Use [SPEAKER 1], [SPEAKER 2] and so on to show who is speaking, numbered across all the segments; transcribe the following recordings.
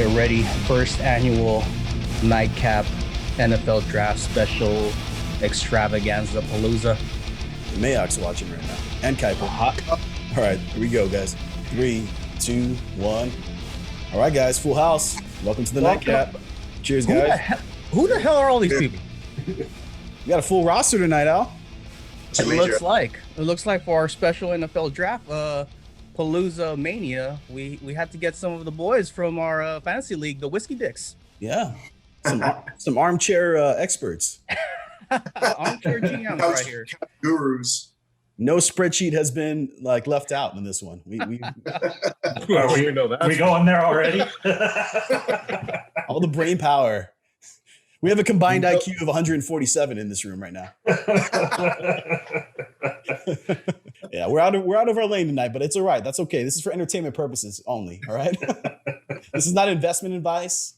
[SPEAKER 1] get ready. First annual nightcap NFL draft special extravaganza palooza.
[SPEAKER 2] Mayok's watching right now. And Kuiper. All right, here we go, guys. 3, 2, 1. All right, guys, full house. Welcome to the nightcap. Cheers, guys.
[SPEAKER 1] Who the hell are all these people?
[SPEAKER 2] We got a full roster tonight, Al.
[SPEAKER 1] It looks like for our special NFL draft palooza mania, we had to get some of the boys from our fantasy league, the Whiskey Dicks.
[SPEAKER 2] Yeah, some armchair experts.
[SPEAKER 1] Armchair GMs right here.
[SPEAKER 3] Gurus.
[SPEAKER 2] No spreadsheet has been left out in this one. We
[SPEAKER 4] know that. We going there already?
[SPEAKER 2] All the brain power. We have a combined IQ of 147 in this room right now. Yeah, we're out of our lane tonight, but it's all right. That's okay. This is for entertainment purposes only. All right. This is not investment advice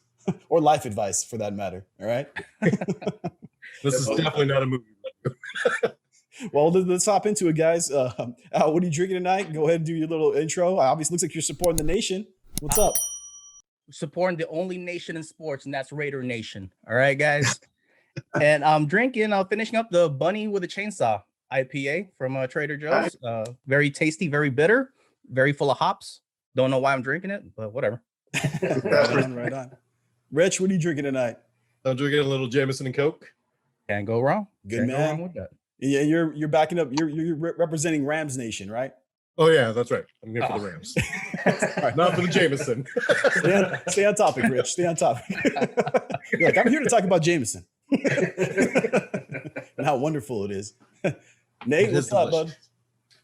[SPEAKER 2] or life advice for that matter. All right.
[SPEAKER 4] This is definitely not a movie.
[SPEAKER 2] Well, let's hop into it, guys. Al, what are you drinking tonight? Go ahead and do your little intro. Obviously, looks like you're supporting the nation. What's up?
[SPEAKER 1] Supporting the only nation in sports, and that's Raider Nation. All right, guys. And I'm finishing up the Bunny with a Chainsaw IPA from Trader Joe's. Very tasty, very bitter, very full of hops. Don't know why I'm drinking it, but whatever.
[SPEAKER 2] Right on. Rich, what are you drinking tonight?
[SPEAKER 4] I'm drinking a little Jameson and Coke.
[SPEAKER 1] Can't go wrong.
[SPEAKER 2] Good man.
[SPEAKER 1] Go wrong with that.
[SPEAKER 2] Yeah, you're backing up. You're representing Rams Nation, right?
[SPEAKER 4] Oh yeah, that's right. I'm here for the Rams. Right, not for the Jameson.
[SPEAKER 2] Stay on topic, Rich. Stay on topic. Look, I'm here to talk about Jameson and how wonderful it is. Nate, what's up, bud?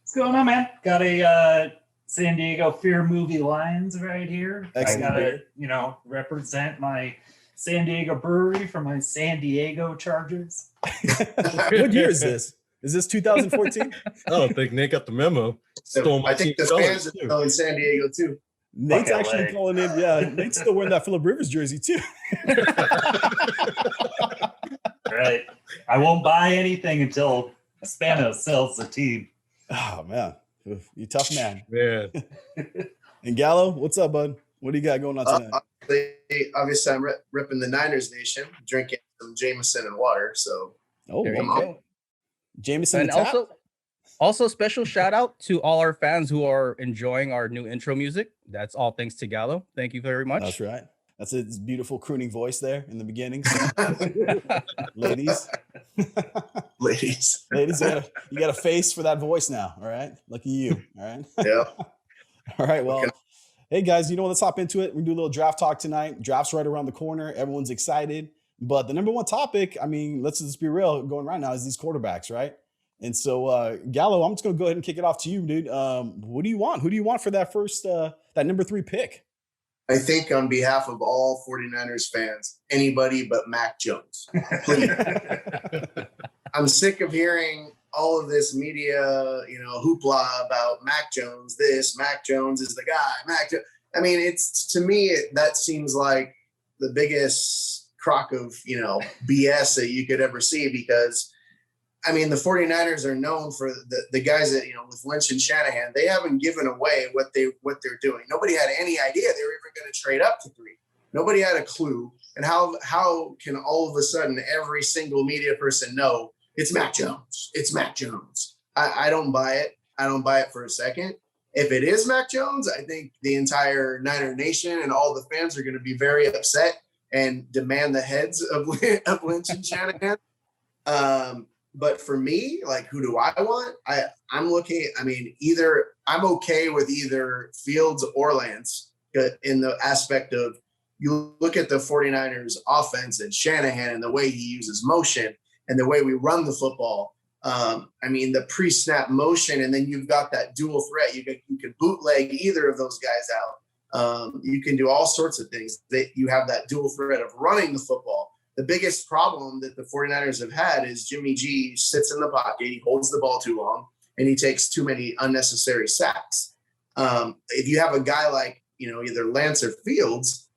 [SPEAKER 5] What's going on, man? Got a San Diego Fear Movie Lions right here.
[SPEAKER 2] Excellent.
[SPEAKER 5] I gotta, represent my San Diego brewery for my San Diego Chargers.
[SPEAKER 2] What year is this? Is this 2014?
[SPEAKER 4] I don't think Nate got the memo.
[SPEAKER 3] I think the fans are still in San Diego too.
[SPEAKER 2] Nate's actually calling in. Yeah, Nate's still wearing that Phillip Rivers jersey too.
[SPEAKER 5] Right. I won't buy anything until Spanos sells the team.
[SPEAKER 2] Oh man, you tough man.
[SPEAKER 4] Man.
[SPEAKER 2] And Gallo, what's up, bud? What do you got going on tonight?
[SPEAKER 3] Obviously, I'm repping the Niners Nation, drinking some Jameson and water. So,
[SPEAKER 1] There you go.
[SPEAKER 2] Jameson
[SPEAKER 1] and also special shout out to all our fans who are enjoying our new intro music. That's all thanks to Gallo. Thank you very much.
[SPEAKER 2] That's right. That's his beautiful crooning voice there in the beginning. So. Ladies, you got a face for that voice now. All right, lucky you. All right.
[SPEAKER 3] Yeah.
[SPEAKER 2] All right. Well, hey guys, let's hop into it. We do a little draft talk tonight. Draft's right around the corner. Everyone's excited. But the number one topic, let's just be real, going right now is these quarterbacks, right? And so, Gallo, I'm just going to go ahead and kick it off to you, dude. What do you want? Who do you want for that first, that number 3 pick?
[SPEAKER 3] I think on behalf of all 49ers fans, anybody but Mac Jones. Please. I'm sick of hearing all of this media, hoopla about Mac Jones. Mac Jones is the guy. To me, that seems like the biggest crock of, BS that you could ever see, because the 49ers are known for the guys that, with Lynch and Shanahan, they haven't given away what they're doing. Nobody had any idea they were even going to trade up to 3. Nobody had a clue. And how can all of a sudden every single media person know it's Mac Jones? It's Mac Jones. I don't buy it. I don't buy it for a second. If it is Mac Jones, I think the entire Niner Nation and all the fans are going to be very upset and demand the heads of Lynch and Shanahan. But for me, who do I want? I'm looking, I'm okay with either Fields or Lance in the aspect of, you look at the 49ers offense and Shanahan and the way he uses motion and the way we run the football. The pre-snap motion, and then you've got that dual threat. You can bootleg either of those guys out. You can do all sorts of things. You have that dual threat of running the football. The biggest problem that the 49ers have had is Jimmy G sits in the pocket, he holds the ball too long, and he takes too many unnecessary sacks. If you have a guy like, either Lance or Fields,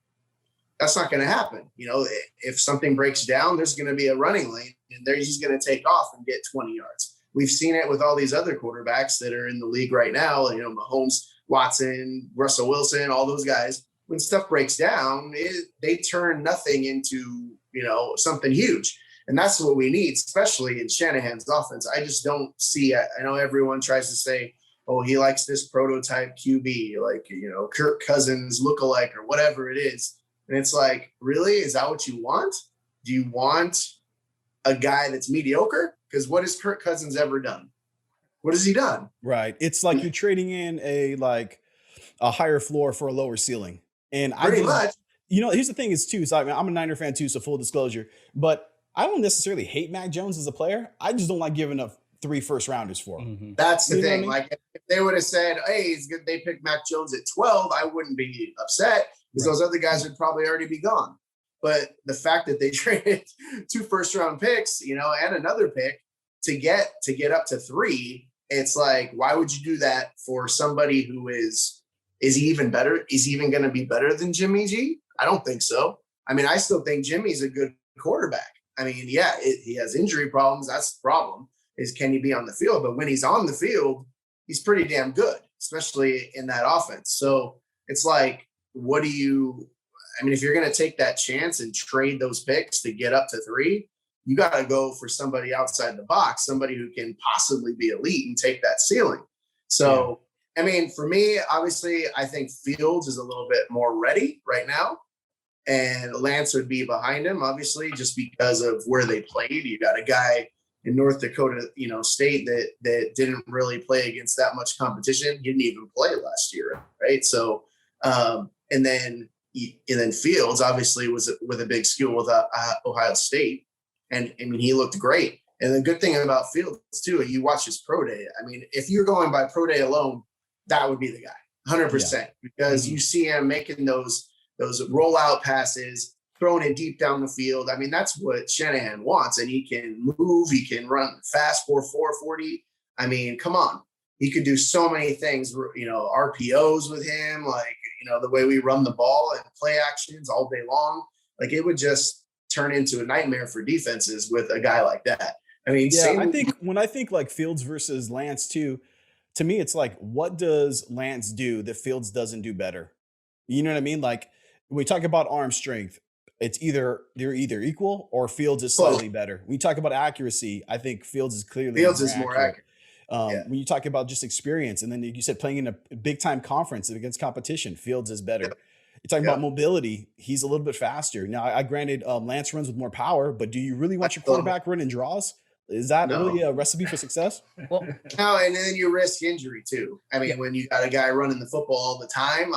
[SPEAKER 3] that's not going to happen. If something breaks down, there's going to be a running lane, and there he's going to take off and get 20 yards. We've seen it with all these other quarterbacks that are in the league right now, Mahomes, Watson, Russell Wilson, all those guys. when stuff breaks down, they turn nothing into, something huge. And that's what we need, especially in Shanahan's offense. I just don't see, I know everyone tries to say, oh, he likes this prototype QB, like, Kirk Cousins lookalike or whatever it is. And it's like, really? Is that what you want? Do you want a guy that's mediocre? Because what has Kirk Cousins ever done? What has he done?
[SPEAKER 2] Right. It's like you're trading in a higher floor for a lower ceiling. And
[SPEAKER 3] Pretty much.
[SPEAKER 2] Here's the thing is too, so I'm a Niner fan too, so full disclosure, but I don't necessarily hate Mac Jones as a player. I just don't like giving up 3 first rounders for him.
[SPEAKER 1] Mm-hmm.
[SPEAKER 3] That's the thing.
[SPEAKER 2] What I mean?
[SPEAKER 3] Like if they would have said, hey, he's good, they picked Mac Jones at 12, I wouldn't be upset because those other guys would probably already be gone. But the fact that they traded 2 first-round picks, and another pick to get up to 3, it's like, why would you do that for somebody who is he even better? Is he even going to be better than Jimmy G? I don't think so. I mean, I still think Jimmy's a good quarterback. I mean, yeah, he has injury problems. That's the problem, is can he be on the field? But when he's on the field, he's pretty damn good, especially in that offense. So it's like, if you're going to take that chance and trade those picks to get up to 3, you got to go for somebody outside the box, somebody who can possibly be elite and take that ceiling. So, I mean, for me, obviously, I think Fields is a little bit more ready right now. And Lance would be behind him, obviously, just because of where they played. You got a guy in North Dakota, State that didn't really play against that much competition. He didn't even play last year, right? So, and then Fields obviously was with a big school with Ohio State, and I mean he looked great. And the good thing about Fields too, you watch his pro day. I mean, if you're going by pro day alone, that would be the guy, 100%, because you see him making those rollout passes, throwing it deep down the field. I mean, that's what Shanahan wants. And he can move, he can run fast 4.40. I mean, come on. He could do so many things, RPOs with him, the way we run the ball and play actions all day long. Like it would just turn into a nightmare for defenses with a guy like that. I mean,
[SPEAKER 2] when I think like Fields versus Lance too, to me, it's like, what does Lance do that Fields doesn't do better? You know what I mean? Like, when we talk about arm strength, they're either equal or Fields is slightly better. When you talk about accuracy, I think Fields is clearly
[SPEAKER 3] more accurate.
[SPEAKER 2] When you talk about just experience, and then you said playing in a big time conference against competition, Fields is better. You're talking about mobility, he's a little bit faster. Now, I granted Lance runs with more power, but do you really want your quarterback running draws? Is that really a recipe for success?
[SPEAKER 3] Well, no, and then you risk injury too. I mean, when you got a guy running the football all the time,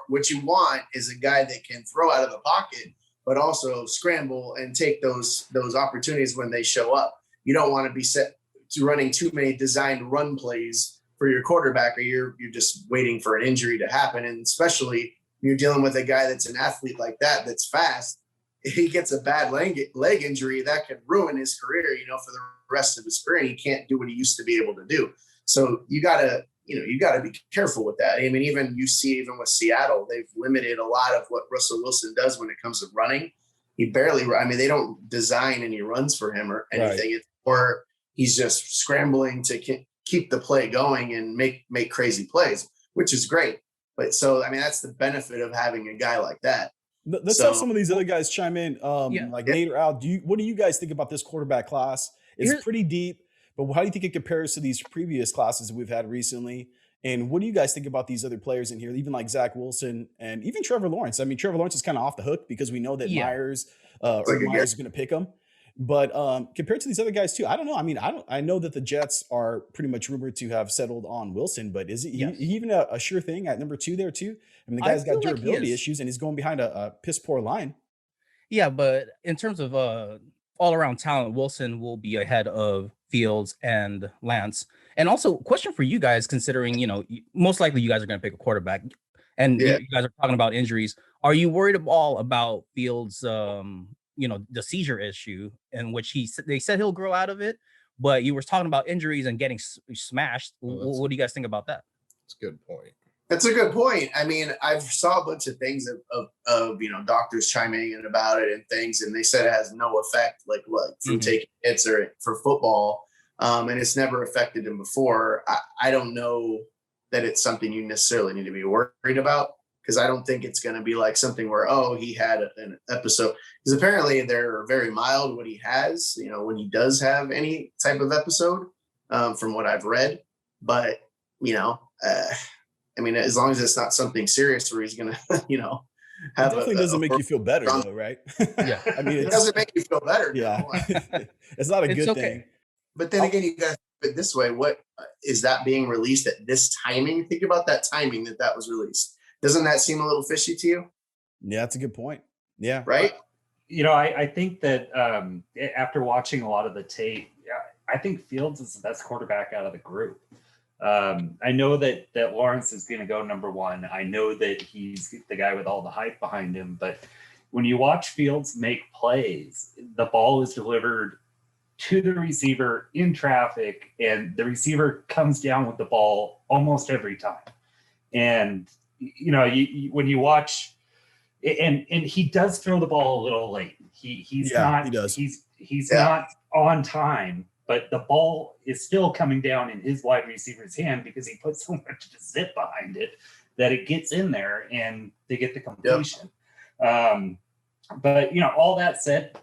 [SPEAKER 3] what you want is a guy that can throw out of the pocket, but also scramble and take those opportunities when they show up. You don't want to be set to running too many designed run plays for your quarterback, or you're just waiting for an injury to happen. And especially when you're dealing with a guy that's an athlete like that, that's fast. If he gets a bad leg injury, that could ruin his career, for the rest of his career. And he can't do what he used to be able to do. So you gotta be careful with that. I mean, even with Seattle, they've limited a lot of what Russell Wilson does when it comes to running. He barely, they don't design any runs for him or anything, or he's just scrambling to keep the play going and make crazy plays, which is great. But that's the benefit of having a guy like that.
[SPEAKER 2] Let's have some of these other guys chime in. Nate or Al, what do you guys think about this quarterback class? It's pretty deep, but how do you think it compares to these previous classes that we've had recently? And what do you guys think about these other players in here, even like Zach Wilson and even Trevor Lawrence? I mean, Trevor Lawrence is kind of off the hook because we know that Myers is going to pick him. But compared to these other guys too, I don't know. I mean, I know that the Jets are pretty much rumored to have settled on Wilson, but is he even a sure thing at number 2 there too? I mean, the guy's got durability issues and he's going behind a piss poor line.
[SPEAKER 1] Yeah, but in terms of all around talent, Wilson will be ahead of Fields and Lance. And also, question for you guys, considering most likely you guys are going to pick a quarterback, and you guys are talking about injuries. Are you worried at all about Fields? The seizure issue, in which they said he'll grow out of it, but you were talking about injuries and getting smashed. What do you guys think about that?
[SPEAKER 4] That's a good point.
[SPEAKER 3] That's a good point. I mean, I've saw a bunch of things of doctors chiming in about it and things, and they said it has no effect, from taking hits or for football, and it's never affected him before. I don't know that it's something you necessarily need to be worried about. because I don't think it's going to be like something where, oh, he had an episode. Because apparently they're very mild when he has, when he does have any type of episode, from what I've read. But, as long as it's not something serious where he's going to,
[SPEAKER 2] have it definitely doesn't make you feel better, though, right?
[SPEAKER 1] Yeah.
[SPEAKER 3] It doesn't make you feel better.
[SPEAKER 2] Yeah. It's not a good thing.
[SPEAKER 3] But then again, you guys put it this way, what is that being released at this timing? Think about that timing that was released. Doesn't that seem a little fishy to you?
[SPEAKER 2] Yeah, that's a good point. Yeah.
[SPEAKER 3] Right?
[SPEAKER 5] I think that after watching a lot of the tape, I think Fields is the best quarterback out of the group. I know that Lawrence is going to go number one. I know that he's the guy with all the hype behind him. But when you watch Fields make plays, the ball is delivered to the receiver in traffic, and the receiver comes down with the ball almost every time. And, when you watch, and he does throw the ball a little late. He does. He's not on time, but the ball is still coming down in his wide receiver's hand because he puts so much zip behind it that it gets in there and they get the completion. Yep. But all that said,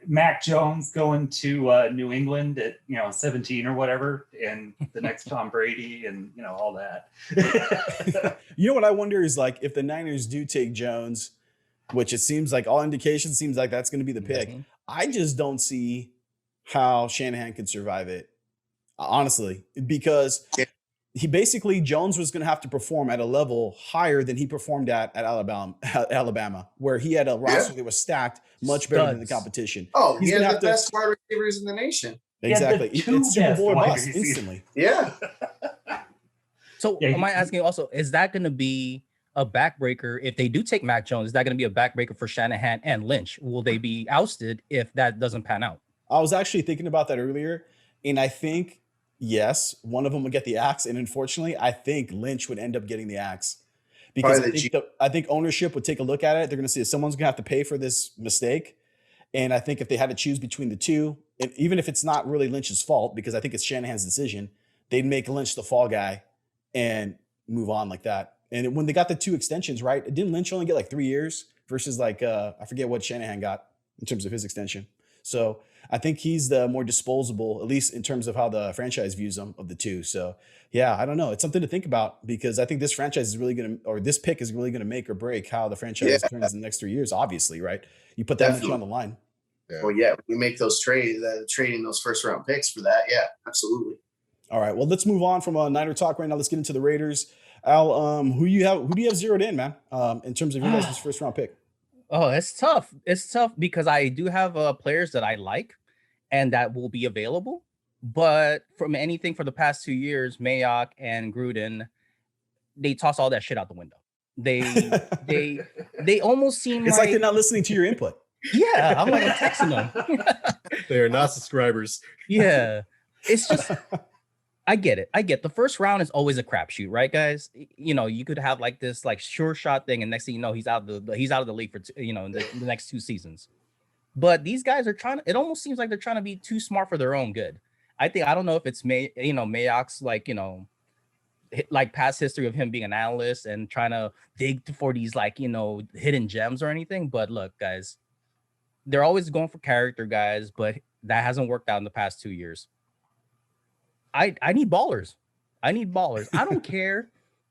[SPEAKER 5] Mac Jones going to New England at 17 or whatever, and the next Tom Brady, and all that.
[SPEAKER 2] What I wonder is, like, if the Niners do take Jones, which it seems like all indications seems like that's going to be the pick. Mm-hmm. I just don't see how Shanahan could survive it, honestly, because Jones was going to have to perform at a level higher than he performed at Alabama, where he had a roster that was stacked much better than the competition.
[SPEAKER 3] Oh, he's going to have the best wide receivers in the nation.
[SPEAKER 2] Exactly. It's Super Bowl bust instantly.
[SPEAKER 3] Yeah.
[SPEAKER 1] So am I asking also, is that going to be a backbreaker if they do take Mac Jones? Is that going to be a backbreaker for Shanahan and Lynch? Will they be ousted if that doesn't pan out?
[SPEAKER 2] I was actually thinking about that earlier, and I think, yes, one of them would get the axe, and unfortunately, I think Lynch would end up getting the axe. Because I think ownership would take a look at it. They're going to see if someone's going to have to pay for this mistake. And I think if they had to choose between the two, and even if it's not really Lynch's fault, because I think it's Shanahan's decision, they'd make Lynch the fall guy and move on like that. And when they got the 2 extensions, right, didn't Lynch only get like 3 years versus like, I forget what Shanahan got in terms of his extension. So I think he's the more disposable, at least in terms of how the franchise views him, of the two. So yeah, I don't know. It's something to think about, because I think this franchise is really going to, or this pick is really going to make or break how the franchise turns in the next 3 years, obviously, right? You put that much on the line.
[SPEAKER 3] Yeah. Well, yeah, we make those trades, trading those first round picks for that. Yeah, absolutely.
[SPEAKER 2] All right. Well, let's move on from Niner talk right now. Let's get into the Raiders. Al, who do you have zeroed in, man, in terms of your guys' first round pick?
[SPEAKER 1] Oh, it's tough. It's tough because I do have players that I like and that will be available. But from anything for the past 2 years, Mayock and Gruden, they toss all that shit out the window. They almost seem
[SPEAKER 2] it's like they're not listening to your input.
[SPEAKER 1] Yeah, I'm texting them.
[SPEAKER 4] They are not subscribers.
[SPEAKER 1] Yeah, it's just, I get it. I get the first round is always a crapshoot, right, guys? You could have like this sure shot thing, and next thing you know, he's out of the league for in the next 2 seasons. But these guys are trying to. It almost seems like they're trying to be too smart for their own good. I don't know if it's Mayock's past history of him being an analyst and trying to dig for these hidden gems or anything. But look, guys, they're always going for character guys, but that hasn't worked out in the past 2 years. I need ballers. I need ballers. I don't care.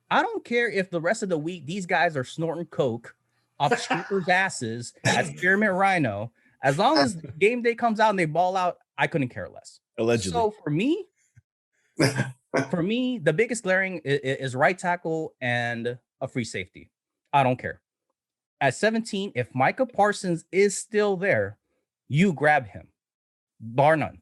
[SPEAKER 1] I don't care if the rest of the week these guys are snorting coke off strippers' asses at Spearmint Rhino. As long as game day comes out and they ball out, I couldn't care less.
[SPEAKER 2] Allegedly.
[SPEAKER 1] So for me, the biggest glaring is right tackle and a free safety. I don't care. At 17, if Micah Parsons is still there, you grab him, bar none.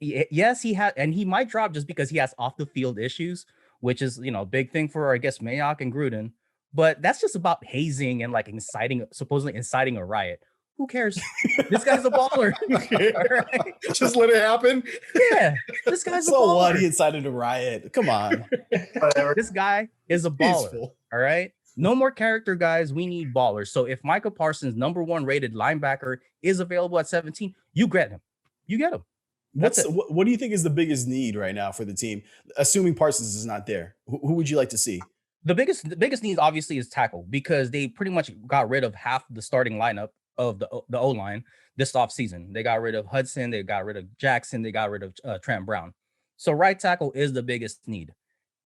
[SPEAKER 1] Yes, he had, and he might drop just because he has off the field issues, which is a big thing for, I guess, Mayock and Gruden. But that's just about hazing and supposedly inciting a riot. Who cares? This guy's a baller.
[SPEAKER 4] Right? Just let it happen.
[SPEAKER 1] Yeah, this guy's a baller.
[SPEAKER 2] So what? He incited a riot. Come on.
[SPEAKER 1] This guy is a baller. Peaceful. All right. No more character guys. We need ballers. So if Micah Parsons, number 1 rated linebacker, is available at 17, you get him. You get him.
[SPEAKER 2] What do you think is the biggest need right now for the team, assuming Parsons is not there? Who would you like to see?
[SPEAKER 1] The biggest need obviously is tackle, because they pretty much got rid of half the starting lineup of the O-line this offseason. They got rid of Hudson, they got rid of Jackson, they got rid of Trent Brown. So right tackle is the biggest need.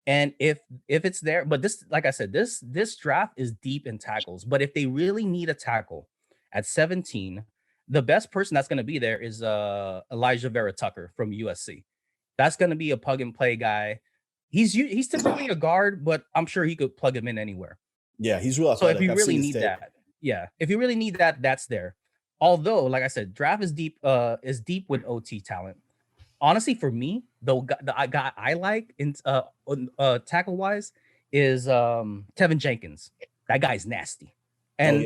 [SPEAKER 1] And if it's there, but this, like I said, this draft is deep in tackles. But if they really need a tackle at 17, the best person that's going to be there is Elijah Vera Tucker from USC. That's going to be a plug and play guy. He's typically a guard, but I'm sure he could plug him in anywhere.
[SPEAKER 2] Yeah, he's real
[SPEAKER 1] So
[SPEAKER 2] athletic.
[SPEAKER 1] if you
[SPEAKER 2] I've
[SPEAKER 1] really
[SPEAKER 2] seen his
[SPEAKER 1] need
[SPEAKER 2] tape.
[SPEAKER 1] that, if you really need that, that's there. Although, like I said, draft is deep with OT talent. Honestly, for me, the guy I like in tackle wise is Tevin Jenkins. That guy's nasty. And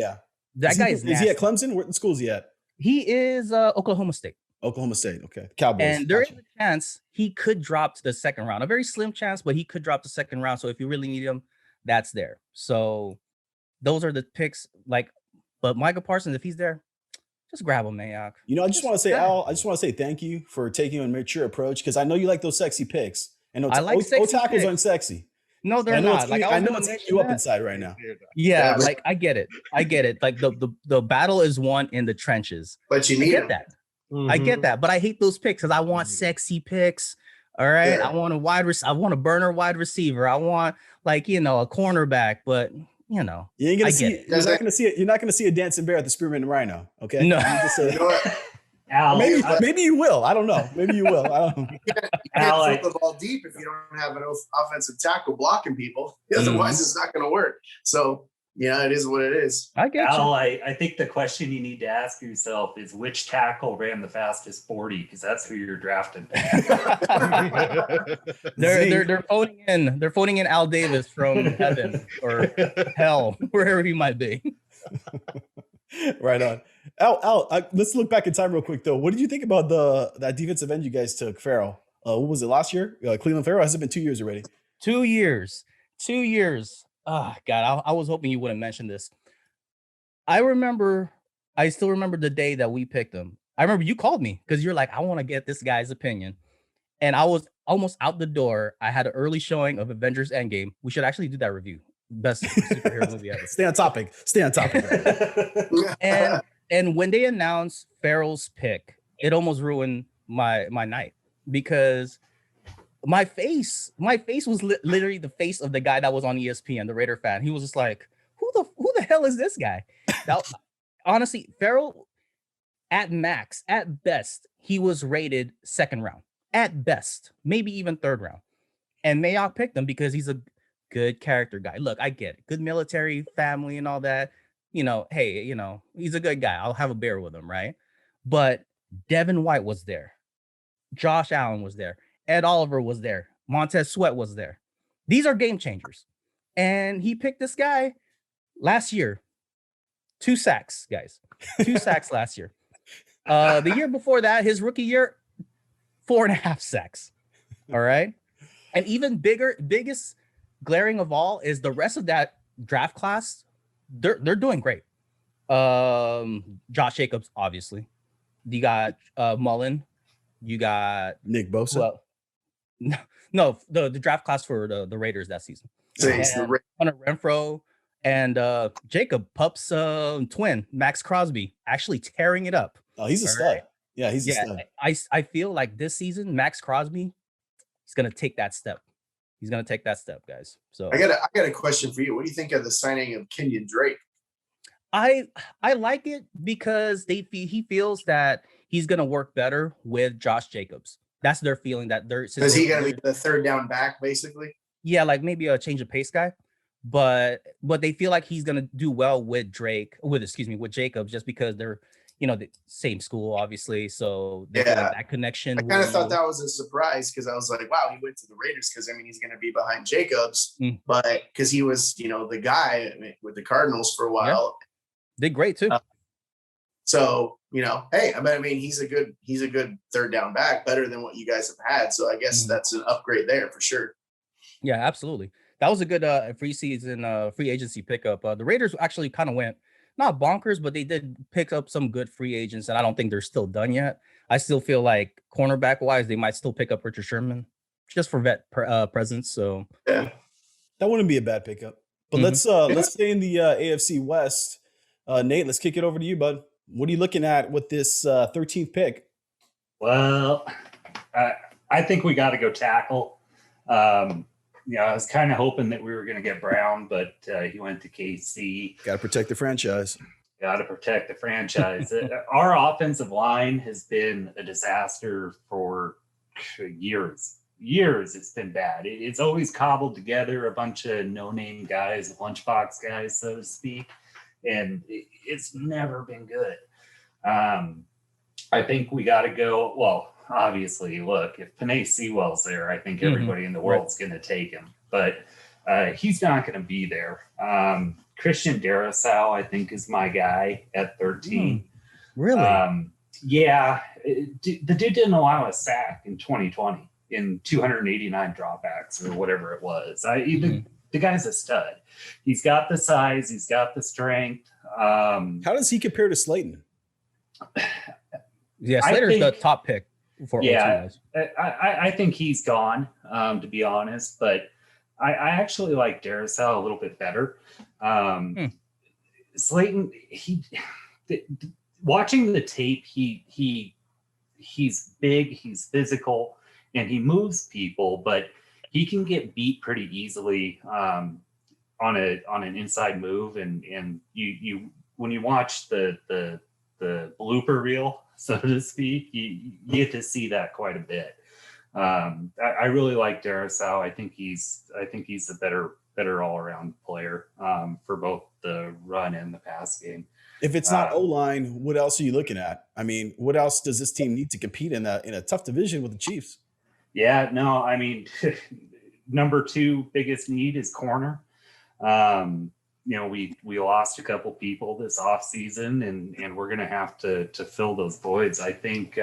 [SPEAKER 1] that guy is nasty.
[SPEAKER 2] Is he at Clemson? What school is he at?
[SPEAKER 1] He is Oklahoma State.
[SPEAKER 2] Oklahoma State. Okay. Cowboys.
[SPEAKER 1] And there is a chance he could drop to the second round. A very slim chance, but he could drop to second round. So if you really need him, that's there. So those are the picks. But Micah Parsons, if he's there, just grab him, Mayock.
[SPEAKER 2] I just want to say, Al, I just want to say thank you for taking a mature approach, because I know you like those sexy picks. And
[SPEAKER 1] I like sexy
[SPEAKER 2] tackles
[SPEAKER 1] picks.
[SPEAKER 2] aren't sexy.
[SPEAKER 1] No, they're not.
[SPEAKER 2] I know it's you up inside right now.
[SPEAKER 1] Yeah, like I get it. Like the battle is won in the trenches.
[SPEAKER 3] But you need
[SPEAKER 1] that. I get that, but I hate those picks because I want sexy picks. All right, I want I want a burner wide receiver. I want a cornerback, but you ain't gonna
[SPEAKER 2] see it. You're not gonna see it. You're not gonna see a dancing bear at the Spearmint Rhino. Okay.
[SPEAKER 1] No.
[SPEAKER 5] Al,
[SPEAKER 2] maybe you will. I don't know. Maybe you will. I don't know.
[SPEAKER 3] You can't throw the ball deep if you don't have an offensive tackle blocking people. Otherwise, it's not going to work. So, it is what it is.
[SPEAKER 1] I get
[SPEAKER 5] Al, I think the question you need to ask yourself is which tackle ran the fastest 40, because that's who you're drafting.
[SPEAKER 1] They're phoning in Al Davis from heaven or hell, wherever he might be.
[SPEAKER 2] Right on. Al, let's look back in time real quick, though. What did you think about that defensive end you guys took, Farrell? What was it, last year? Cleveland Farrell? Has it been 2 years already?
[SPEAKER 1] 2 years. 2 years. Oh, God, I was hoping you wouldn't mention this. I still remember the day that we picked him. I remember you called me because you're like, I want to get this guy's opinion. And I was almost out the door. I had an early showing of Avengers Endgame. We should actually do that review. Best superhero movie ever.
[SPEAKER 2] Stay on topic.
[SPEAKER 1] And when they announced Farrell's pick, it almost ruined my night, because my face was literally the face of the guy that was on ESPN, the Raider fan. He was just like, who the hell is this guy? Honestly, Farrell, at best, he was rated second round. At best, maybe even third round. And Mayock picked him because he's a good character guy. Look, I get it. Good military family and all that. Hey, he's a good guy. I'll have a beer with him, right? But Devin White was there. Josh Allen was there. Ed Oliver was there. Montez Sweat was there. These are game changers. And he picked this guy last year. 2 sacks, guys. 2 sacks last year. The year before that, his rookie year, 4.5 sacks. All right. And even biggest glaring of all is the rest of that draft class. They're doing great. Josh Jacobs, obviously. You got Mullen. You got
[SPEAKER 2] Nick Bosa.
[SPEAKER 1] Well, no, the draft class for the Raiders that season. Hunter Renfro and Jacob Pup's twin, Max Crosby, actually tearing it up.
[SPEAKER 2] Oh, he's a stud. Right? Yeah, he's a stud.
[SPEAKER 1] I feel like this season, Max Crosby is gonna take that step. He's gonna take that step, guys. So
[SPEAKER 3] I got a question for you. What do you think of the signing of Kenyan Drake?
[SPEAKER 1] I like it because he feels that he's gonna work better with Josh Jacobs. That's their feeling that they're.
[SPEAKER 3] Is he gonna be the third down back, basically? Yeah,
[SPEAKER 1] like maybe a change of pace guy, but they feel like he's gonna do well with with Jacobs, just because they're the same school, obviously. So that connection.
[SPEAKER 3] I kind of thought that was a surprise, because I was like, wow, he went to the Raiders, because he's going to be behind Jacobs, but because he was the guy with the Cardinals for a while.
[SPEAKER 1] Did great too.
[SPEAKER 3] So hey, he's a good third down back, better than what you guys have had. So I guess that's an upgrade there for sure.
[SPEAKER 1] Yeah, absolutely. That was a good free agency pickup. The Raiders actually kind of went not bonkers, but they did pick up some good free agents, and I don't think they're still done yet. I still feel like cornerback wise, they might still pick up Richard Sherman just for vet presence. So
[SPEAKER 3] yeah.
[SPEAKER 2] That wouldn't be a bad pickup. But let's stay in the AFC West. Nate, let's kick it over to you, bud. What are you looking at with this 13th pick?
[SPEAKER 5] Well, I think we got to go tackle. I was kind of hoping that we were going to get Brown, but he went to KC.
[SPEAKER 2] Got to protect the franchise.
[SPEAKER 5] Got to protect the franchise. Our offensive line has been a disaster for years. It's been bad. It's always cobbled together a bunch of no-name guys, lunchbox guys, so to speak, and it's never been good. I think we got to go. Well, obviously, look, if Penei Sewell's there, I think everybody in the world's going to take him, but he's not going to be there. Christian Darasal, I think, is my guy at 13.
[SPEAKER 2] Really?
[SPEAKER 5] Yeah. The dude didn't allow a sack in 2020 in 289 dropbacks or whatever it was. The guy's a stud. He's got the size. He's got the strength.
[SPEAKER 2] How does he compare to Slayton?
[SPEAKER 1] Yeah, Slater's the top pick for
[SPEAKER 5] OT. I think he's gone, to be honest, but I actually like Darasal a little bit better. Slayton, watching the tape, he's big, he's physical, and he moves people, but he can get beat pretty easily on an inside move. And you when you watch the blooper reel, so to speak, you get to see that quite a bit. I really like Darasal. I think he's a better all-around player for both the run and the pass game.
[SPEAKER 2] If it's not O-line, what else are you looking at? I mean, what else does this team need to compete in a tough division with the Chiefs?
[SPEAKER 5] Yeah, no, I mean, number 2 biggest need is corner. We lost a couple people this offseason, and we're going to have to fill those voids. I think,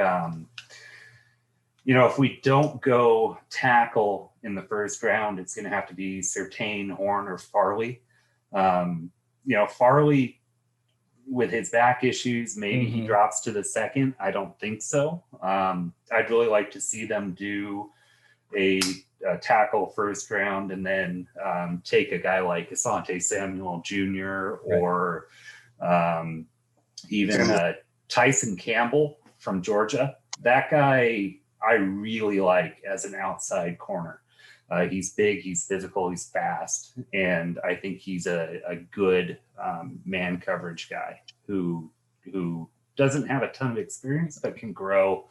[SPEAKER 5] if we don't go tackle in the first round, it's going to have to be Surtain, Horn, or Farley. Farley, with his back issues, maybe he drops to the second. I don't think so. I'd really like to see them do a tackle first round and then take a guy like Asante Samuel Jr. or even Tyson Campbell from Georgia. That guy I really like as an outside corner. He's big, he's physical, he's fast, and I think he's a good man coverage guy who doesn't have a ton of experience but can grow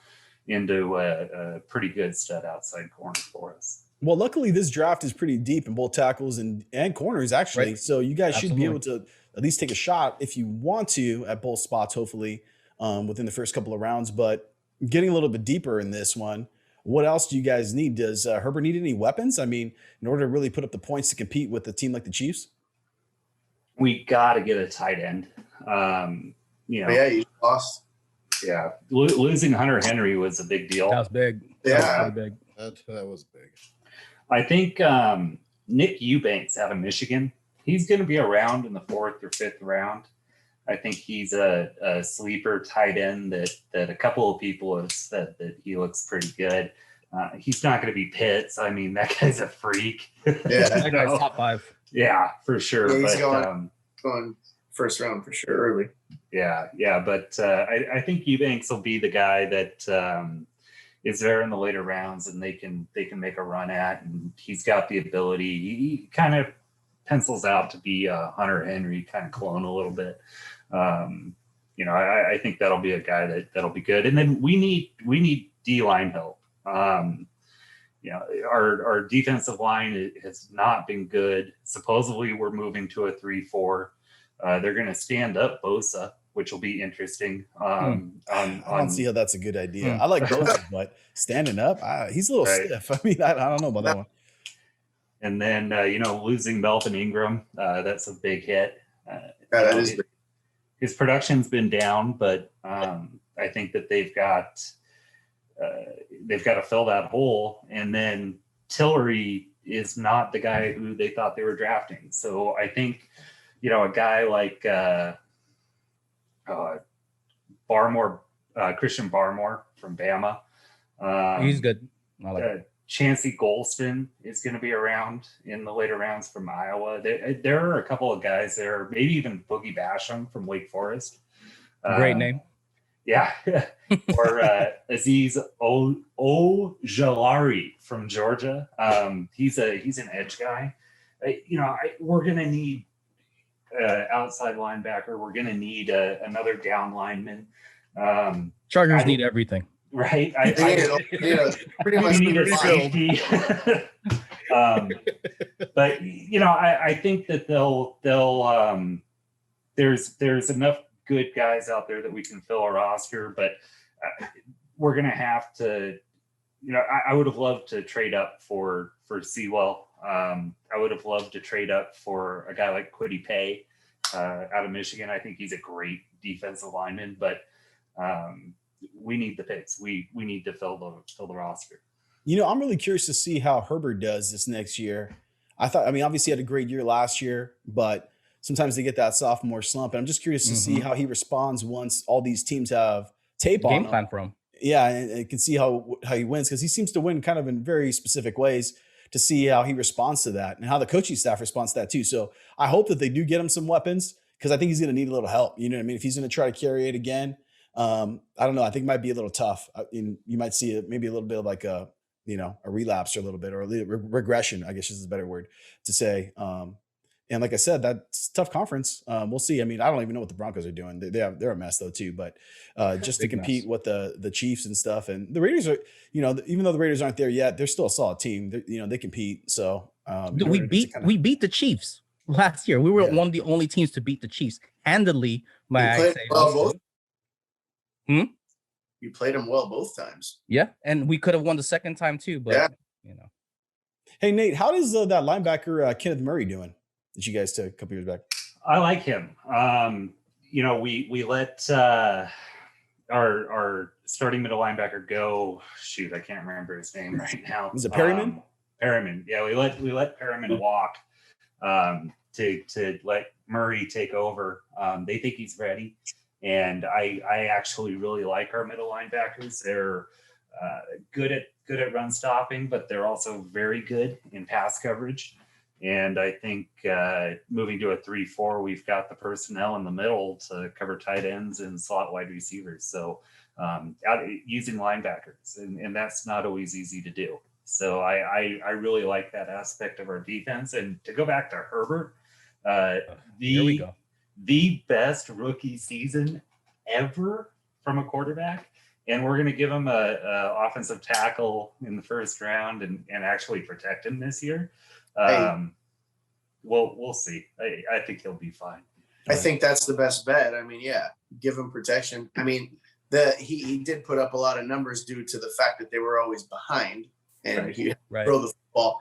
[SPEAKER 5] into a pretty good stud outside corner for us.
[SPEAKER 2] Well, luckily this draft is pretty deep in both tackles and corners, actually. Right. So you guys should be able to at least take a shot if you want to at both spots, hopefully, within the first couple of rounds. But getting a little bit deeper in this one, what else do you guys need? Does Herbert need any weapons? I mean, in order to really put up the points to compete with a team like the Chiefs?
[SPEAKER 5] We got to get a tight end.
[SPEAKER 3] Yeah, you lost.
[SPEAKER 5] Yeah, losing Hunter Henry was a big deal.
[SPEAKER 1] That was big.
[SPEAKER 3] Yeah,
[SPEAKER 4] that was big.
[SPEAKER 5] I think Nick Eubanks out of Michigan, he's going to be around in the 4th or 5th round. I think he's a sleeper tight end that a couple of people have said that he looks pretty good. He's not going to be Pitts. I mean, that guy's a freak.
[SPEAKER 3] Yeah,
[SPEAKER 1] that guy's top 5.
[SPEAKER 5] Yeah, for sure.
[SPEAKER 3] Yeah, he's going first round for sure early.
[SPEAKER 5] Yeah. But I think Eubanks will be the guy that is there in the later rounds, and they can make a run at. And he's got the ability. He kind of pencils out to be a Hunter Henry kind of clone a little bit. I think that'll be a guy that'll be good. And then we need D-line help. Our defensive line has not been good. Supposedly we're moving to a 3-4. They're going to stand up Bosa, which will be interesting. I
[SPEAKER 2] don't see how that's a good idea. I like Bosa, but standing up, he's a little stiff. I mean, I don't know about that one.
[SPEAKER 5] And then, losing Melvin Ingram, that's a big hit.
[SPEAKER 3] That is big.
[SPEAKER 5] His production's been down, but I think that they've got to fill that hole. And then Tillery is not the guy who they thought they were drafting. So I think, a guy like Barmore, Christian Barmore from Bama.
[SPEAKER 1] He's good. I like
[SPEAKER 5] Chancey Golston is going to be around in the later rounds from Iowa. There are a couple of guys there, maybe even Boogie Basham from Wake Forest.
[SPEAKER 1] Great name.
[SPEAKER 5] Yeah. Or Aziz Ojulari from Georgia. He's an edge guy. We're going to need outside linebacker. We're going to need another down lineman.
[SPEAKER 1] Chargers need everything.
[SPEAKER 5] Right.
[SPEAKER 3] Pretty much
[SPEAKER 5] need a safety. But I think that they'll there's enough good guys out there that we can fill a roster, but we're gonna have to, I would have loved to trade up for Sewell. I would have loved to trade up for a guy like Kwity Paye out of Michigan. I think he's a great defensive lineman, but we need the picks. We need to fill the roster.
[SPEAKER 2] I'm really curious to see how Herbert does this next year. Obviously he had a great year last year, but sometimes they get that sophomore slump. And I'm just curious to see how he responds once all these teams have tape on him.
[SPEAKER 1] Game plan for him.
[SPEAKER 2] Yeah, and you can see how he wins, because he seems to win kind of in very specific ways, to see how he responds to that and how the coaching staff responds to that too. So I hope that they do get him some weapons, because I think he's going to need a little help. You know what I mean? If he's going to try to carry it again, I don't know. I think it might be a little tough. You might see maybe a little bit of like a relapse or a little bit, or a regression, I guess is a better word to say. And like I said, that's a tough conference. We'll see. I don't even know what the Broncos are doing. They're a mess though too, but just to compete with the Chiefs and stuff, and the Raiders are, even though the Raiders aren't there yet, they're still a solid team. They compete. So
[SPEAKER 1] we beat the Chiefs last year. We were one of the only teams to beat the Chiefs handedly.
[SPEAKER 3] You played them well both times.
[SPEAKER 1] Yeah, and we could have won the second time too, but
[SPEAKER 2] Hey Nate, how does that linebacker Kenneth Murray doing that you guys took a couple years back?
[SPEAKER 5] I like him. We let our starting middle linebacker go. Shoot, I can't remember his name right now.
[SPEAKER 2] Was it Perryman?
[SPEAKER 5] Perryman. Yeah, we let Perryman walk to let Murray take over. They think he's ready. And I actually really like our middle linebackers. They're good at run stopping, but they're also very good in pass coverage. And I think moving to a 3-4, we've got the personnel in the middle to cover tight ends and slot wide receivers. So using linebackers, and that's not always easy to do. So I really like that aspect of our defense. And to go back to Herbert,
[SPEAKER 1] here we go.
[SPEAKER 5] The best rookie season ever from a quarterback, and we're going to give him a offensive tackle in the first round and actually protect him this year. We'll see. I think he'll be fine.
[SPEAKER 3] I think that's the best bet. Give him protection. He did put up a lot of numbers due to the fact that they were always behind, and he throw the football.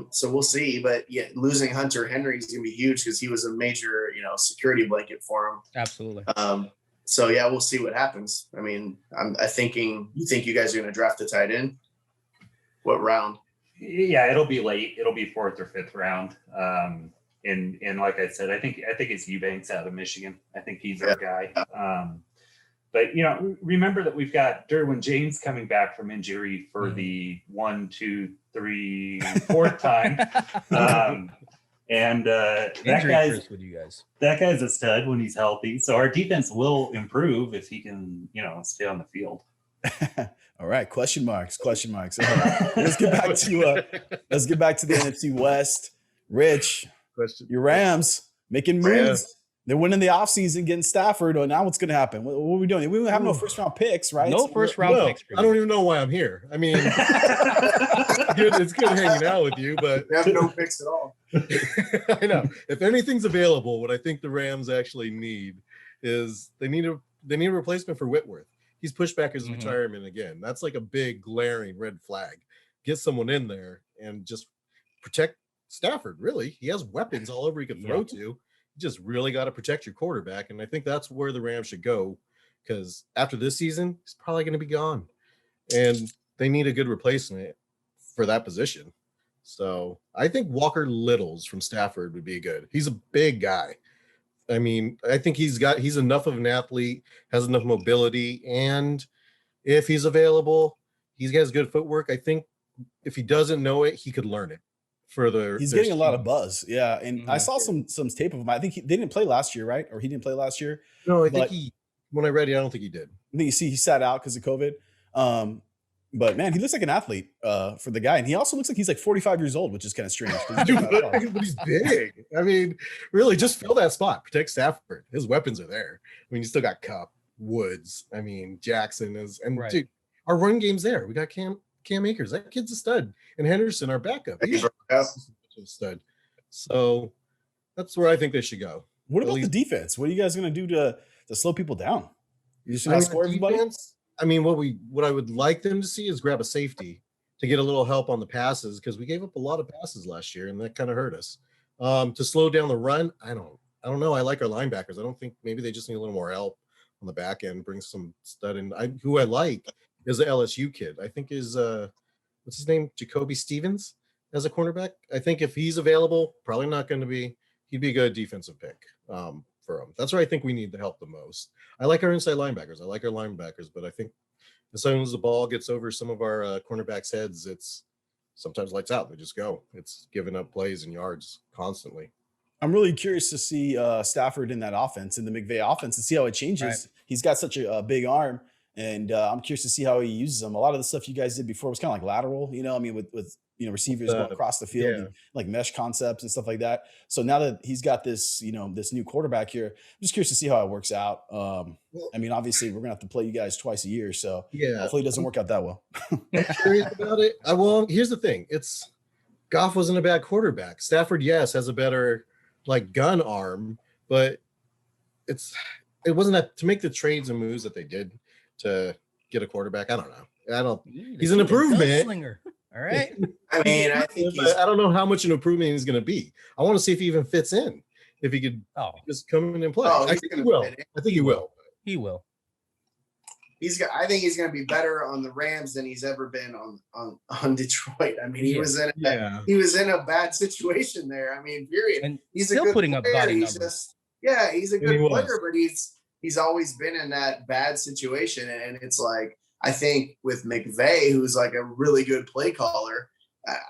[SPEAKER 3] So we'll see, but losing Hunter Henry is going to be huge, because he was a major, security blanket for him.
[SPEAKER 1] Absolutely.
[SPEAKER 3] So we'll see what happens. I'm thinking, you think you guys are going to draft a tight end? What round?
[SPEAKER 5] Yeah, it'll be late. It'll be 4th or 5th round. And like I said, I think it's Eubanks out of Michigan. I think he's our guy. But remember that we've got Derwin James coming back from injury for the 1, 2, 3, 4th time. That guy's a stud when he's healthy. So our defense will improve if he can, stay on the field.
[SPEAKER 2] All right, question marks. All right. Let's get back to the NFC West. Rich, your Rams making moves. They're winning the offseason, getting Stafford. Now what's going to happen? What are we doing? We don't have no first-round picks, right?
[SPEAKER 1] No first-round picks.
[SPEAKER 4] I don't even know why I'm here. It's good hanging out with you, but
[SPEAKER 3] we have no picks at all.
[SPEAKER 4] I know. If anything's available, what I think the Rams actually need is they need a replacement for Whitworth. He's pushed back his retirement again. That's like a big glaring red flag. Get someone in there and just protect Stafford. Really, he has weapons all over he can throw to. You just really got to protect your quarterback, and I think that's where the Rams should go, because after this season, he's probably going to be gone, and they need a good replacement for that position. So I think Walker Littles from Stafford would be good. He's a big guy. I think he's enough of an athlete, has enough mobility, and if he's available, he has good footwork. I think if he doesn't know it, he could learn it.
[SPEAKER 2] He's getting a lot of buzz, yeah. And I saw some tape of him. I think they didn't play last year, right? Or he didn't play last year.
[SPEAKER 4] No, I think when I read it, I don't think he did.
[SPEAKER 2] I think he sat out because of COVID. But man, he looks like an athlete for the guy, and he also looks like he's like 45 years old, which is kind of strange.
[SPEAKER 4] But he's big. I mean, really, just fill that spot. Protect Stafford. His weapons are there. I mean, you still got Kupp, Woods. I mean, Jackson is, and dude, our run game's there. We got Cam Akers. That kid's a stud, and Henderson, our backup, he's a stud. So that's where I think they should go.
[SPEAKER 2] What about the defense? What are you guys going to do to slow people down? You just going to score everybody?
[SPEAKER 4] I mean, what I would like them to see is grab a safety to get a little help on the passes, because we gave up a lot of passes last year, and that kind of hurt us. To slow down the run, I don't know. I like our linebackers. I don't think maybe they just need a little more help on the back end. Bring some stud in. Who I like is the LSU kid. I think is what's his name? Jacoby Stevens as a cornerback. I think if he's available, probably not going to be. He'd be a good defensive pick for him. That's where I think we need the help the most. I like our inside linebackers. But I think as soon as the ball gets over some of our cornerbacks' heads, it's sometimes lights out. They just go. It's giving up plays and yards constantly.
[SPEAKER 2] I'm really curious to see Stafford in that offense, in the McVay offense, and see how it changes. Right. He's got such a big arm, and I'm curious to see how he uses them. A lot of the stuff you guys did before was kind of like lateral, I mean, with receivers going across the field, and like mesh concepts and stuff like that. So now that he's got this, this new quarterback here, I'm just curious to see how it works out. I mean, obviously we're gonna have to play you guys twice a year, so hopefully it doesn't work out that well.
[SPEAKER 4] I'm curious about it. Here's the thing: Goff wasn't a bad quarterback. Stafford, yes, has a better gun arm, but it wasn't that to make the trades and moves that they did to get a quarterback. I don't know. He's an improvement.
[SPEAKER 1] All right.
[SPEAKER 3] I mean, I think
[SPEAKER 4] I don't know how much an improvement he's going to be. I want to see if he even fits in. If he could just come in and play. I think he will.
[SPEAKER 1] He will.
[SPEAKER 3] I think he's going to be better on the Rams than he's ever been on Detroit. I mean, he was in a bad situation there. I mean, period.
[SPEAKER 1] And he's still putting up body numbers.
[SPEAKER 3] He's a good player, but he's always been in that bad situation, and it's like, I think with McVay, who's like a really good play caller,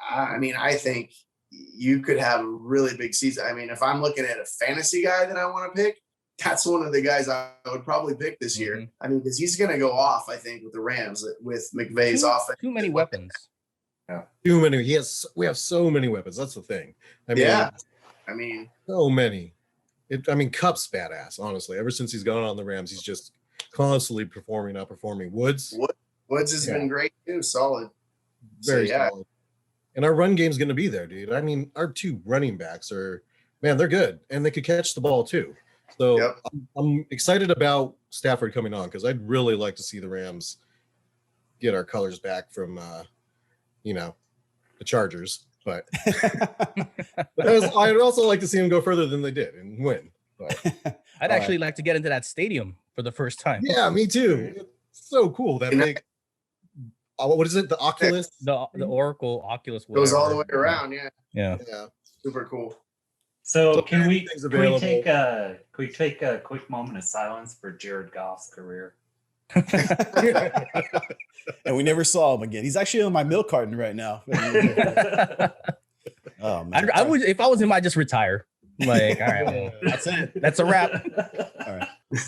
[SPEAKER 3] I mean, I think you could have a really big season. I mean, if I'm looking at a fantasy guy that I want to pick, that's one of the guys I would probably pick this year. I mean, because he's going to go off, I think, with the Rams, with McVay's offense.
[SPEAKER 1] Too many weapons.
[SPEAKER 3] Yeah.
[SPEAKER 4] Too many. We have so many weapons. That's the thing.
[SPEAKER 3] I mean,
[SPEAKER 4] so many. Kupp's badass, honestly. Ever since he's gone on the Rams, he's just constantly outperforming. Woods
[SPEAKER 3] has been great too, solid,
[SPEAKER 4] very solid. And our run game's going to be there, dude. I mean, our two running backs they're good, and they could catch the ball too. So I'm excited about Stafford coming on, because I'd really like to see the Rams get our colors back from the Chargers, but I'd also like to see them go further than they did and win. But
[SPEAKER 1] I'd actually like to get into that stadium for the first time.
[SPEAKER 4] Yeah, me too. It's so cool that big. What is it? The Oculus?
[SPEAKER 1] The Oracle Oculus
[SPEAKER 3] goes all the way around.
[SPEAKER 1] Yeah.
[SPEAKER 3] Super cool.
[SPEAKER 5] So can we take a quick moment of silence for Jared Goff's career?
[SPEAKER 2] And we never saw him again. He's actually on my milk carton right now. Oh man!
[SPEAKER 1] I would, if I was him, I'd just retire. All right, well, that's it. That's a wrap.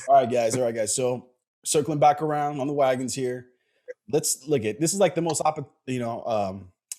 [SPEAKER 2] All right, guys. So circling back around on the wagons here, let's look at this. Is like the most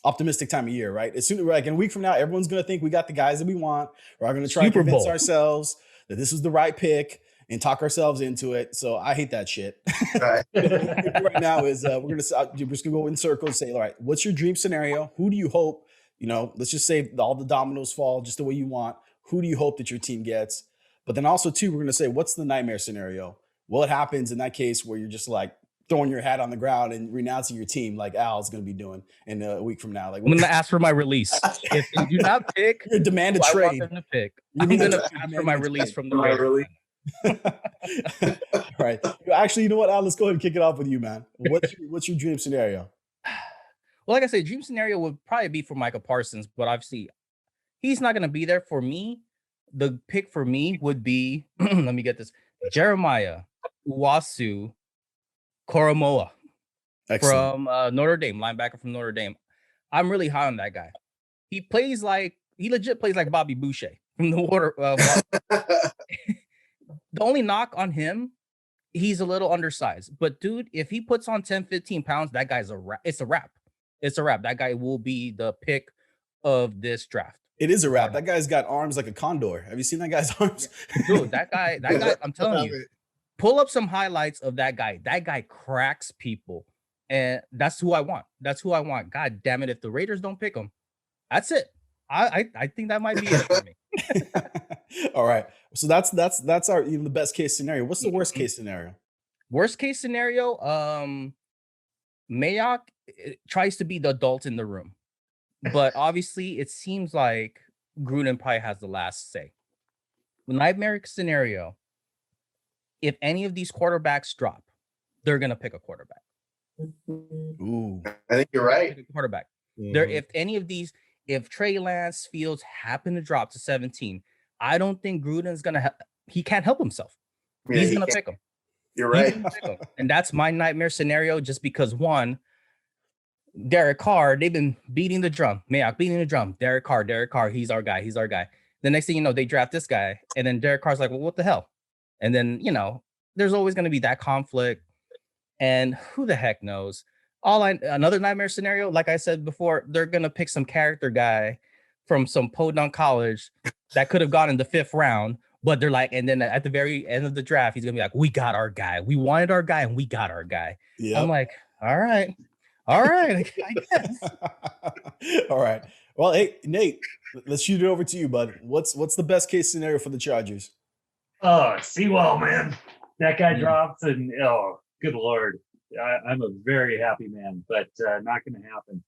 [SPEAKER 2] optimistic time of year, right? As soon as in a week from now, everyone's gonna think we got the guys that we want. We're gonna try to convince ourselves that this is the right pick and talk ourselves into it. So I hate that shit. Right, right now is we're just gonna go in circles and say, all right, what's your dream scenario? Who do you hope? Let's just say all the dominoes fall just the way you want. Who do you hope that your team gets? But then also too, we're gonna say, what's the nightmare scenario? What happens in that case where you're just like throwing your hat on the ground and renouncing your team, like Al's going to be doing in a week from now? Like,
[SPEAKER 1] I'm going to ask for my release. If you do not pick,
[SPEAKER 2] you're demand a trade.
[SPEAKER 1] I want them to pick. I'm going to ask for my release from the Raiders.
[SPEAKER 2] All right. Actually, you know what, Al? Let's go ahead and kick it off with you, man. What's your dream scenario?
[SPEAKER 1] Well, like I said, dream scenario would probably be for Micah Parsons, but obviously he's not going to be there for me. The pick for me would be, let me get this, Jeremiah Owusu-Koramoah from Notre Dame, linebacker from Notre Dame. I'm really high on that guy. He legit plays like Bobby Boucher from the water. The only knock on him, he's a little undersized. But dude, if he puts on 10, 15 pounds, that guy's a wrap. It's a wrap. It's a wrap. That guy will be the pick of this draft.
[SPEAKER 2] It is a wrap. That guy's got arms like a condor. Have you seen that guy's arms?
[SPEAKER 1] Dude, that guy, I'm telling you, pull up some highlights of that guy. That guy cracks people. And that's who I want. That's who I want. God damn it. If the Raiders don't pick him, that's it. I think that might be it for me.
[SPEAKER 2] All right. So that's our the best case scenario. What's the worst case scenario?
[SPEAKER 1] Worst case scenario, Mayock tries to be the adult in the room. But obviously, it seems like Gruden probably has the last say. The nightmare scenario, if any of these quarterbacks drop, they're going to pick a quarterback.
[SPEAKER 2] Ooh.
[SPEAKER 3] I think you're right.
[SPEAKER 1] Quarterback.
[SPEAKER 4] Mhm.
[SPEAKER 1] If Trey Lance Fields happen to drop to 17, I don't think Gruden's going to he can't help himself.
[SPEAKER 3] Yeah,
[SPEAKER 1] He's going to pick him.
[SPEAKER 3] You're right.
[SPEAKER 1] And that's my nightmare scenario, just because one, Derek Carr, they've been beating the drum. Mayock beating the drum. Derek Carr, he's our guy. The next thing you know, they draft this guy, and then Derek Carr's like, well, what the hell? And then, there's always going to be that conflict, and who the heck knows? Another nightmare scenario, like I said before, they're going to pick some character guy from some podunk college that could have gone in the 5th round, but they're like, and then at the very end of the draft, he's going to be like, we got our guy. We wanted our guy, and we got our guy. Yep. I'm like, all right, I guess.
[SPEAKER 2] All right. Well, hey, Nate, let's shoot it over to you, bud. What's the best case scenario for the Chargers?
[SPEAKER 5] Oh, Sewell, man. That guy drops, and good Lord. I'm a very happy man, but not going to happen.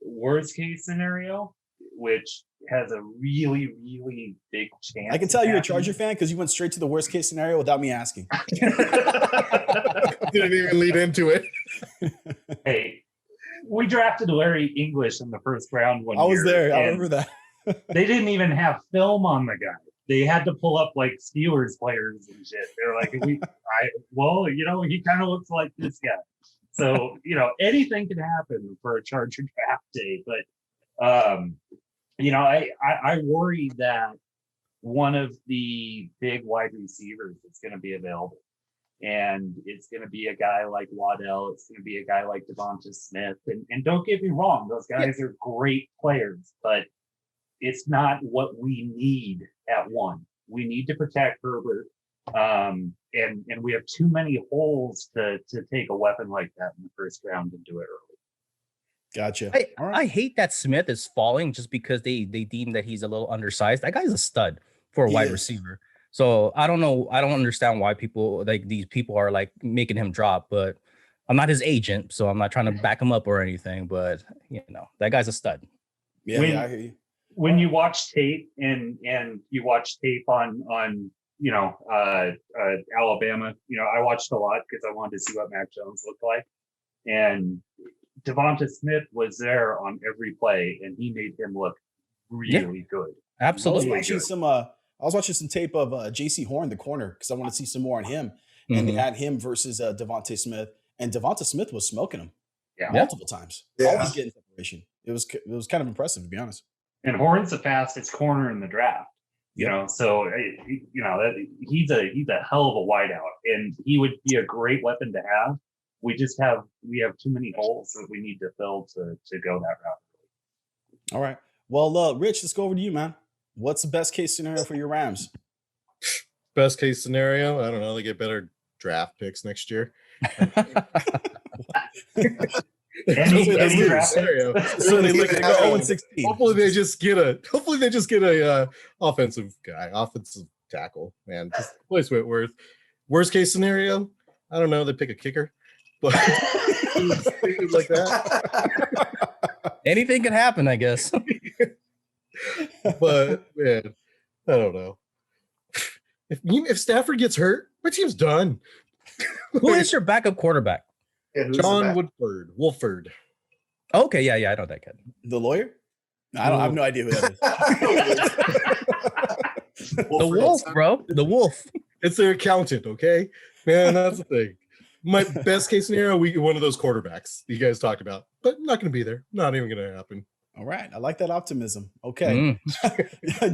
[SPEAKER 5] Worst case scenario, which has a really, really big chance.
[SPEAKER 2] I can tell you're a Charger fan because you went straight to the worst case scenario without me asking.
[SPEAKER 4] Didn't even lead into it.
[SPEAKER 5] Hey, we drafted Larry English in the 1st round one year.
[SPEAKER 2] I was there. I remember that.
[SPEAKER 5] They didn't even have film on the guy. They had to pull up like Steelers players and shit. They're like, he kind of looks like this guy. So, anything can happen for a Charger draft day. But, I worry that one of the big wide receivers is going to be available. And it's going to be a guy like Waddell. It's going to be a guy like Devonta Smith. And don't get me wrong, those guys are great players, but it's not what we need at 1. We need to protect Herbert. And we have too many holes to take a weapon like that in the 1st round and do it early.
[SPEAKER 2] Gotcha.
[SPEAKER 1] I hate that Smith is falling just because they deem that he's a little undersized. That guy's a stud for a wide receiver. So I don't know. I don't understand why these people are like making him drop, but I'm not his agent, so I'm not trying to back him up or anything, but that guy's a stud.
[SPEAKER 2] Yeah, I hear you.
[SPEAKER 5] When you watch tape and you watch tape on Alabama, I watched a lot because I wanted to see what Mac Jones looked like. And Devonta Smith was there on every play, and he made him look really good.
[SPEAKER 1] Absolutely.
[SPEAKER 2] I was watching some tape of J.C. Horn, the corner, because I want to see some more on him. And they had him versus Devonta Smith, and Devonta Smith was smoking him multiple times. Always getting separation. It was kind of impressive, to be honest.
[SPEAKER 5] And Horn's the fastest corner in the draft. So he's a hell of a wideout, and he would be a great weapon to have. We have too many holes that we need to fill to go that route.
[SPEAKER 2] All right. Well, Rich, let's go over to you, man. What's the best case scenario for your Rams?
[SPEAKER 4] Best case scenario, I don't know. They get better draft picks next year.
[SPEAKER 5] Any draft
[SPEAKER 4] scenario.
[SPEAKER 2] So they look at 0-16.
[SPEAKER 4] Hopefully they just get a offensive tackle. Man, just place Whitworth. Worst case scenario, I don't know. They pick a kicker, but like that.
[SPEAKER 1] Anything can happen, I guess.
[SPEAKER 4] But man, I don't know. If Stafford gets hurt, my team's done.
[SPEAKER 1] Who is your backup quarterback?
[SPEAKER 4] John Wolford.
[SPEAKER 1] Okay, yeah, I know that kid.
[SPEAKER 2] The lawyer? No, I have no idea who that is.
[SPEAKER 1] The wolf, bro. The wolf.
[SPEAKER 4] It's their accountant, okay? Man, that's the thing. My best case scenario, we get one of those quarterbacks you guys talked about. but not going to be there. Not even going to happen.
[SPEAKER 2] All right, I like that optimism. Okay,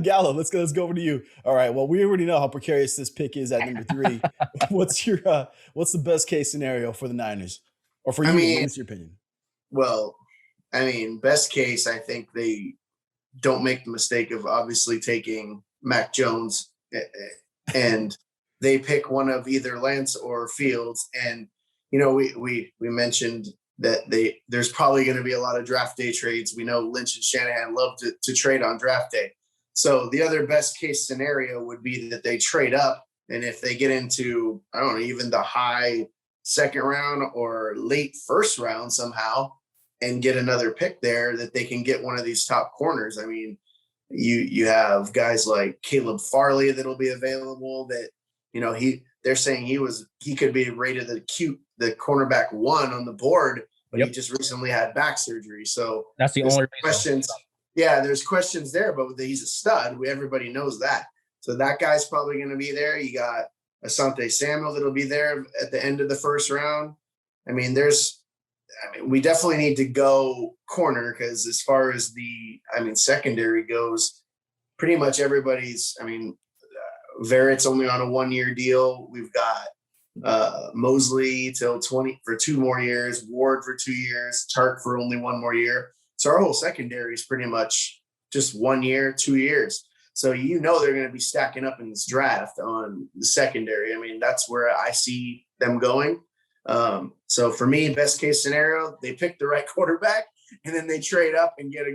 [SPEAKER 2] Gallo, let's go over to you. All right, well, we already know how precarious this pick is at number 3. What's the best case scenario for the Niners, or for you? What's your opinion?
[SPEAKER 3] Well, I mean, best case, I think they don't make the mistake of obviously taking Mac Jones, and they pick one of either Lance or Fields. And we mentioned that there's probably going to be a lot of draft day trades. We know Lynch and Shanahan love to trade on draft day. So the other best case scenario would be that they trade up. And if they get into, I don't know, even the high second round or late first round somehow and get another pick there, that they can get one of these top corners. I mean, you have guys like Caleb Farley that'll be available that, they're saying he could be rated the cornerback 1 on the board, but he just recently had back surgery. So
[SPEAKER 1] that's the only
[SPEAKER 3] questions. Yeah, there's questions there, but he's a stud. Everybody knows that. So that guy's probably going to be there. You got Asante Samuel that'll be there at the end of the first round. I mean, we definitely need to go corner, because as far as secondary goes, pretty much everybody's. Verrett's only on a 1-year deal. We've got Mosley till 20 for 2 more years, Ward for 2 years, Tark for only 1 more year. So our whole secondary is pretty much just 1 year, 2 years. So they're going to be stacking up in this draft on the secondary. I mean, that's where I see them going. So for me, best case scenario, they pick the right quarterback and then they trade up and get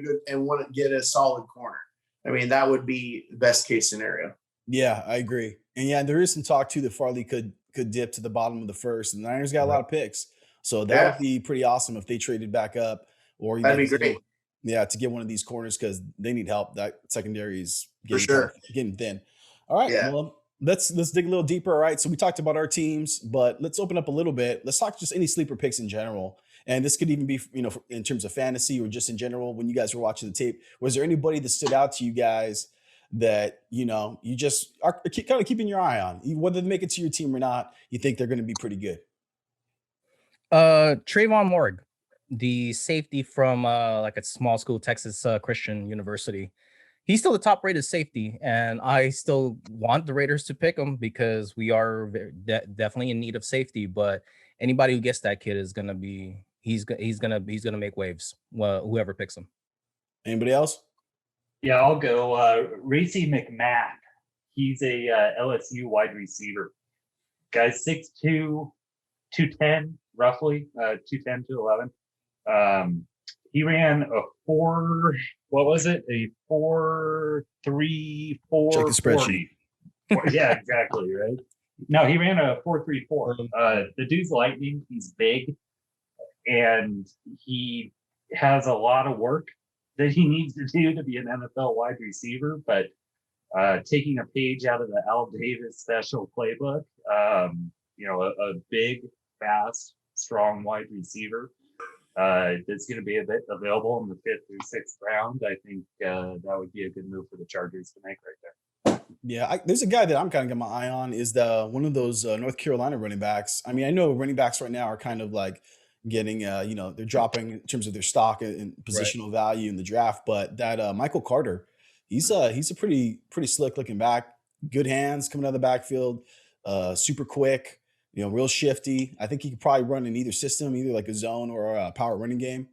[SPEAKER 3] a solid corner. I mean, that would be the best case scenario.
[SPEAKER 2] Yeah, I agree. And there is some talk too that Farley could dip to the bottom of the first, and the Niners got a lot of picks. So that would be pretty awesome if they traded back up, or
[SPEAKER 3] that'd be great.
[SPEAKER 2] To get one of these corners, because they need help. That secondary is getting thin. All right. Yeah. Well, let's dig a little deeper. All right. So we talked about our teams, but let's open up a little bit. Let's talk just any sleeper picks in general. And this could even be, in terms of fantasy or just in general, when you guys were watching the tape, was there anybody that stood out to you guys that, you just are kind of keeping your eye on, whether they make it to your team or not? You think they're going to be pretty good?
[SPEAKER 1] Trayvon Morg, the safety from like a small school, Texas Christian University. He's still the top rated safety, and I still want the Raiders to pick him because we are definitely in need of safety. But anybody who gets that kid is gonna be he's gonna make waves. Whoever picks him.
[SPEAKER 2] Anybody else?
[SPEAKER 5] Yeah, I'll go. Racy Mcmahon. He's a LSU wide receiver. Guy's 6'2", 210 roughly, 210 to 11. He ran a 4. What was it? A 4.34.
[SPEAKER 2] Check the spreadsheet.
[SPEAKER 5] Yeah, exactly. Right. No, he ran a 4.34. The dude's lightning. He's big, and he has a lot of work that he needs to do to be an NFL wide receiver. But taking a page out of the Al Davis special playbook, a big, fast, strong wide receiver that's going to be available in the 5th or 6th round. I think that would be a good move for the Chargers to make right there.
[SPEAKER 2] Yeah, there's a guy that I'm kind of got my eye on, is one of those North Carolina running backs. I mean, I know running backs right now are kind of like getting, they're dropping in terms of their stock and positional value in the draft. But that Michael Carter, he's a pretty slick looking back, good hands coming out of the backfield, super quick. Real shifty. I think he could probably run in either system, either like a zone or a power running game.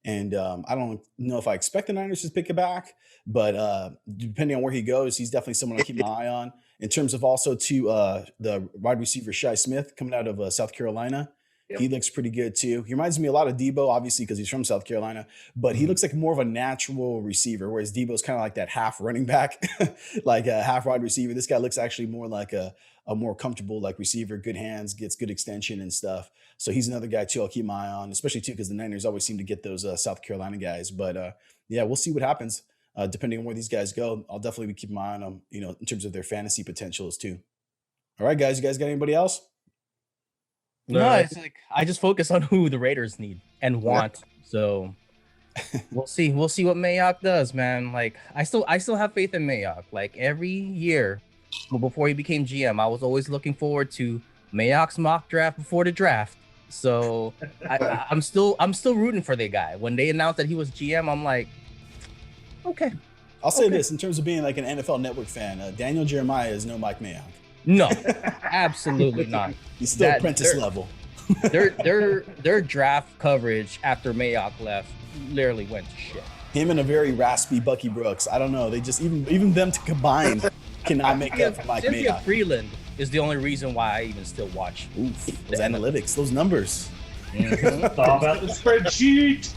[SPEAKER 2] And I don't know if I expect the Niners to pick it back, but depending on where he goes, he's definitely someone I keep my eye on. In terms of also the wide receiver Shai Smith coming out of South Carolina. Yep. He looks pretty good too. He reminds me a lot of Debo, obviously, because he's from South Carolina, but he looks like more of a natural receiver, whereas Debo's kind of like that half running back, like a half wide receiver. This guy looks actually more like a more comfortable like receiver, good hands, gets good extension and stuff. So he's another guy too I'll keep my eye on, especially too because the Niners always seem to get those South Carolina guys. But we'll see what happens depending on where these guys go. I'll definitely be keeping my eye on them, in terms of their fantasy potentials too. All right, guys, you guys got anybody else?
[SPEAKER 1] No, it's like I just focus on who the Raiders need and want. So we'll see. We'll see what Mayock does, man. Like I still have faith in Mayock. Like every year, before he became GM, I was always looking forward to Mayock's mock draft before the draft, So I'm still rooting for the guy. When they announced that he was GM, I'm like, okay.
[SPEAKER 2] I'll say this in terms of being like an NFL Network fan, Daniel Jeremiah is no Mike Mayock.
[SPEAKER 1] No, absolutely not.
[SPEAKER 2] He's still apprentice level.
[SPEAKER 1] their draft coverage after Mayock left literally went to shit.
[SPEAKER 2] Him and a very raspy Bucky Brooks. I don't know. They just even them to combine cannot make up for Mike
[SPEAKER 1] Cynthia
[SPEAKER 2] Mayock.
[SPEAKER 1] Freeland is the only reason why I even still watch.
[SPEAKER 2] Oof, those analytics, those numbers.
[SPEAKER 5] It's all about the spreadsheet.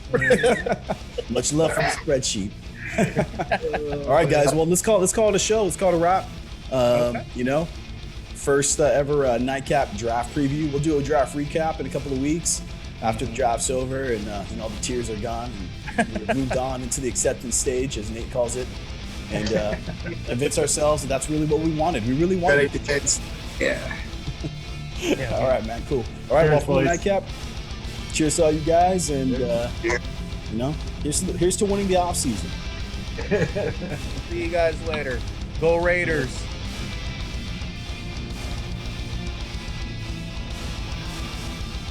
[SPEAKER 2] Much love for the spreadsheet. All right, guys. Well, let's call it a show. Let's call it a wrap. You know, first ever nightcap draft preview. We'll do a draft recap in a couple of weeks after the draft's over and all the tears are gone and we've moved on into the acceptance stage, as Nate calls it, and convince ourselves that that's really what we wanted. We really wanted it.
[SPEAKER 3] Yeah.
[SPEAKER 2] All right, man. Cool. All right, well, for the nightcap. Cheers to all you guys, and you know, here's to winning the off season.
[SPEAKER 1] See you guys later. Go Raiders.